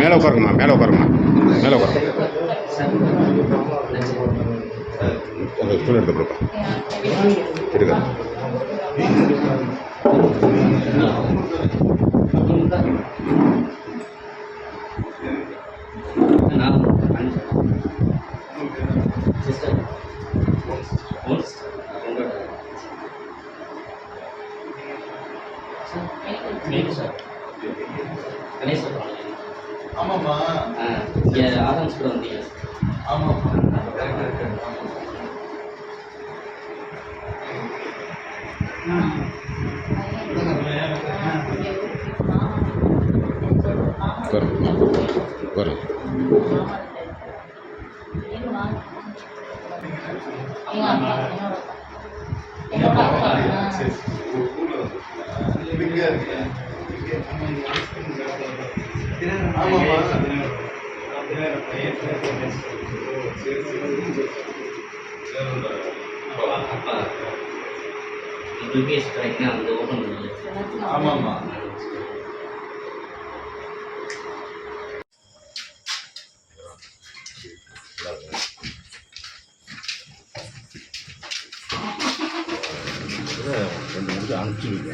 மேலே உட்காருங்கம்மா, மேலே உட்காருங்கம்மா, மேலே உட்காருங்க. அந்த ஸ்டூல் எடுத்து கொடுப்பா எடுக்க. ஆமாம்மா, இங்கே ஆரம்பிச்சு கூட வந்தீங்க. ஆமாம்மா, வரும். யூபிஎஸ் கரெக்டாக வந்து ஓப்பன் பண்ணி. ஆமாம்மா, ரெண்டு முடிச்சு அனுப்பிச்சுடுங்க.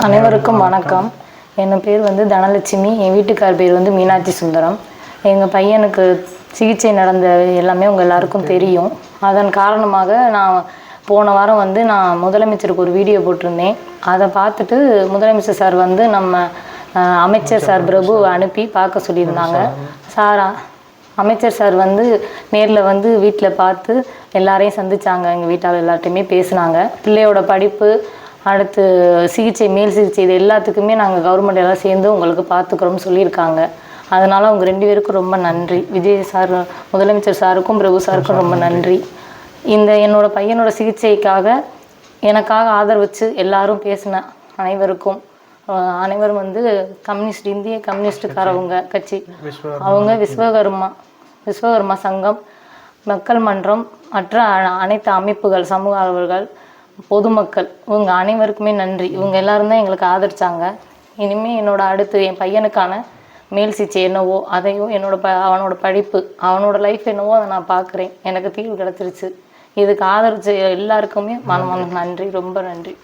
அனைவருக்கும் வணக்கம். என் பேர் வந்து தனலட்சுமி. என் வீட்டுக்கார் பேர் வந்து மீனாட்சி சுந்தரம். எங்கள் பையனுக்கு சிகிச்சை நடந்த எல்லாமே உங்கள் எல்லாருக்கும் தெரியும். அதன் காரணமாக நான் போன வாரம் வந்து நான் முதலமைச்சருக்கு ஒரு வீடியோ போட்டிருந்தேன். அதை பார்த்துட்டு முதலமைச்சர் சார் வந்து நம்ம அமைச்சர் சார் பிரபு அனுப்பி பார்க்க சொல்லியிருந்தாங்க. அமைச்சர் சார் வந்து நேரில் வந்து வீட்டில் பார்த்து எல்லாரையும் சந்தித்தாங்க. எங்கள் வீட்டால் எல்லார்ட்டையுமே பேசினாங்க. பிள்ளையோட படிப்பு, அடுத்து சிகிச்சை, மேல் சிகிச்சை, இது எல்லாத்துக்குமே நாங்கள் கவர்மெண்ட் எல்லாம் சேர்ந்து உங்களுக்கு பார்த்துக்குறோம்னு சொல்லியிருக்காங்க. அதனால் அவங்க 2 பேருக்கும் ரொம்ப நன்றி. விஜய் சார், முதலமைச்சர் சாருக்கும் பிரபு சாருக்கும் ரொம்ப நன்றி. என்னோட பையனோட சிகிச்சைக்காக எனக்காக ஆதரவிச்சு எல்லாரும் பேசின அனைவரும் வந்து கம்யூனிஸ்ட், இந்திய கம்யூனிஸ்டுக்காரவங்க கட்சி, அவங்க விஸ்வகர்மா சங்கம், மக்கள் மன்றம், மற்ற அனைத்து அமைப்புகள், சமூக ஆர்வலர்கள், பொதுமக்கள், இவங்க அனைவருக்குமே நன்றி. இவங்க எல்லாரும் தான் எங்களுக்கு ஆதரிச்சாங்க. இனிமேல் என்னோட அடுத்து என் பையனுக்கான மேல் சிகிச்சை என்னவோ அதையும், அவனோட படிப்பு, அவனோட லைஃப் என்னவோ அதை நான் பார்க்குறேன். எனக்கு தீர்வு கிடச்சிருச்சு. இதுக்கு ஆதரிச்ச எல்லாருக்குமே மனம் நன்றி, ரொம்ப நன்றி.